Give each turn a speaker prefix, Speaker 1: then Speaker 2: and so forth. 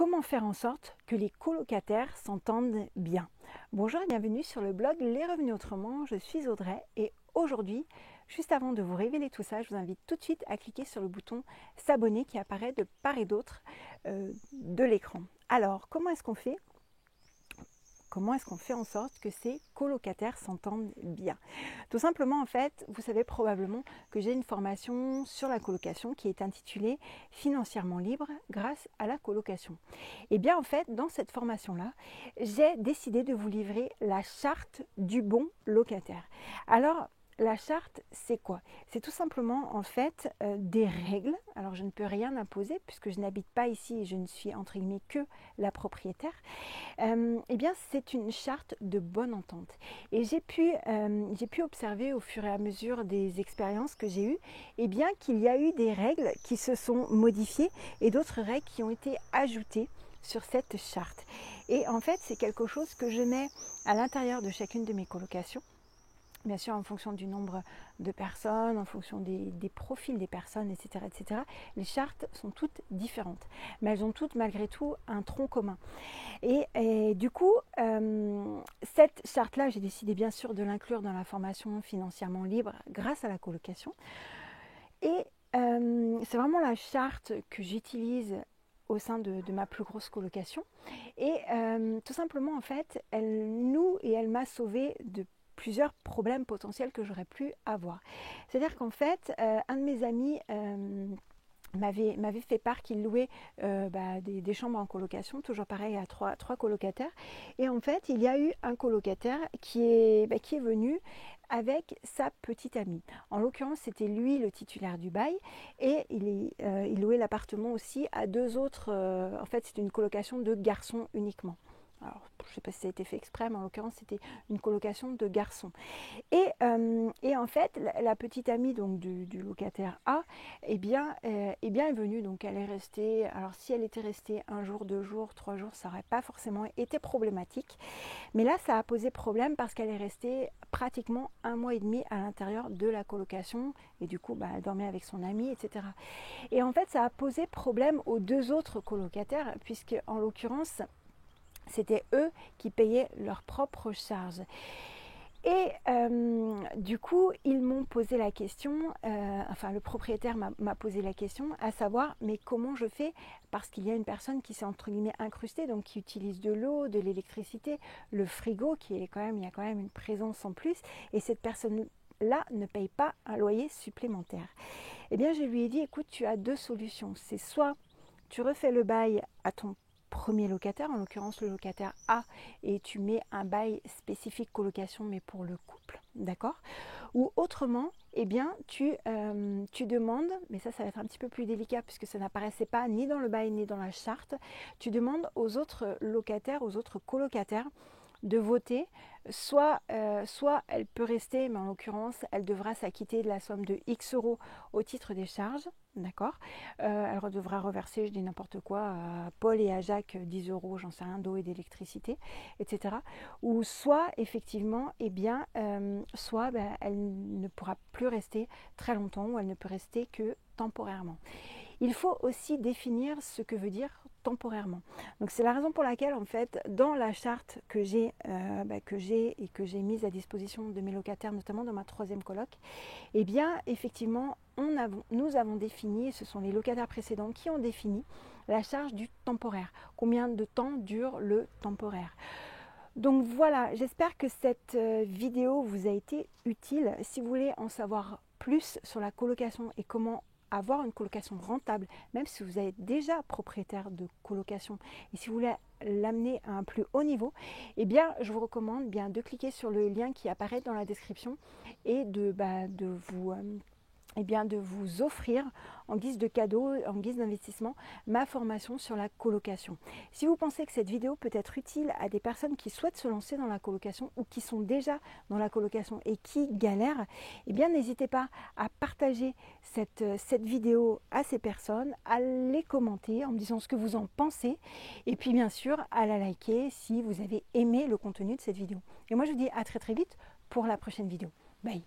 Speaker 1: Comment faire en sorte que les colocataires s'entendent bien? Bonjour et bienvenue sur le blog Les Revenus Autrement, je suis Audrey et aujourd'hui, juste avant de vous révéler tout ça, je vous invite tout de suite à cliquer sur le bouton s'abonner qui apparaît de part et d'autre de l'écran. Alors, comment est-ce qu'on fait? Comment est-ce qu'on fait en sorte que ces colocataires s'entendent bien? Tout simplement, en fait, vous savez probablement que j'ai une formation sur la colocation qui est intitulée Financièrement libre grâce à la colocation. Et bien, en fait, dans cette formation-là, j'ai décidé de vous livrer la charte du bon locataire. Alors, la charte, c'est quoi? C'est tout simplement en fait des règles. Alors je ne peux rien imposer puisque je n'habite pas ici et je ne suis entre guillemets que la propriétaire. Eh bien c'est une charte de bonne entente. Et j'ai pu observer au fur et à mesure des expériences que j'ai eues, eh bien qu'il y a eu des règles qui se sont modifiées et d'autres règles qui ont été ajoutées sur cette charte. Et en fait c'est quelque chose que je mets à l'intérieur de chacune de mes colocations. Bien sûr, en fonction du nombre de personnes, en fonction des profils des personnes, etc., etc. Les chartes sont toutes différentes, mais elles ont toutes malgré tout un tronc commun. Et du coup, cette charte-là, j'ai décidé bien sûr de l'inclure dans la formation Financièrement libre grâce à la colocation. Et c'est vraiment la charte que j'utilise au sein de ma plus grosse colocation. Et tout simplement, en fait, elle m'a sauvé de plusieurs problèmes potentiels que j'aurais pu avoir. C'est-à-dire qu'en fait, un de mes amis m'avait fait part qu'il louait des chambres en colocation, toujours pareil à trois colocataires. Et en fait, il y a eu un colocataire qui est venu avec sa petite amie. En l'occurrence, c'était lui le titulaire du bail et il louait l'appartement aussi à deux autres. En fait, c'était une colocation de garçons uniquement. Alors, je ne sais pas si ça a été fait exprès, mais en l'occurrence, c'était une colocation de garçons. Et en fait, la petite amie donc, du locataire A, est venue. Donc, elle est restée. Alors, si elle était restée un jour, 2 jours, 3 jours, ça n'aurait pas forcément été problématique. Mais là, ça a posé problème parce qu'elle est restée pratiquement 1 mois et demi à l'intérieur de la colocation. Et du coup, elle dormait avec son amie, etc. Et en fait, ça a posé problème aux deux autres colocataires, puisque en l'occurrence, c'était eux qui payaient leurs propres charges. Et du coup, ils m'ont posé la question, le propriétaire m'a posé la question, à savoir, mais comment je fais? Parce qu'il y a une personne qui s'est entre guillemets incrustée, donc qui utilise de l'eau, de l'électricité, le frigo, il y a quand même une présence en plus, et cette personne-là ne paye pas un loyer supplémentaire. Eh bien, je lui ai dit, écoute, tu as deux solutions. C'est soit tu refais le bail à ton premier locataire, en l'occurrence le locataire A, et tu mets un bail spécifique colocation mais pour le couple, d'accord? Ou autrement, eh bien tu demandes, mais ça va être un petit peu plus délicat puisque ça n'apparaissait pas ni dans le bail ni dans la charte, tu demandes aux autres locataires, aux autres colocataires de voter, soit elle peut rester, mais en l'occurrence elle devra s'acquitter de la somme de X euros au titre des charges, d'accord, elle devra reverser, je dis n'importe quoi, à Paul et à Jacques 10 euros, j'en sais rien, d'eau et d'électricité, etc. Ou soit effectivement, elle ne pourra plus rester très longtemps, ou elle ne peut rester que temporairement. Il faut aussi définir ce que veut dire temporairement. Donc c'est la raison pour laquelle en fait dans la charte que j'ai mise à disposition de mes locataires, notamment dans ma troisième coloc, eh bien effectivement nous avons défini, et ce sont les locataires précédents qui ont défini la charge du temporaire. Combien de temps dure le temporaire? Donc voilà, j'espère que cette vidéo vous a été utile. Si vous voulez en savoir plus sur la colocation et comment avoir une colocation rentable, même si vous êtes déjà propriétaire de colocation et si vous voulez l'amener à un plus haut niveau, eh bien je vous recommande de cliquer sur le lien qui apparaît dans la description et de vous offrir en guise de cadeau, en guise d'investissement, ma formation sur la colocation. Si vous pensez que cette vidéo peut être utile à des personnes qui souhaitent se lancer dans la colocation ou qui sont déjà dans la colocation et qui galèrent, eh bien n'hésitez pas à partager cette vidéo à ces personnes, à les commenter en me disant ce que vous en pensez et puis bien sûr à la liker si vous avez aimé le contenu de cette vidéo. Et moi je vous dis à très très vite pour la prochaine vidéo. Bye.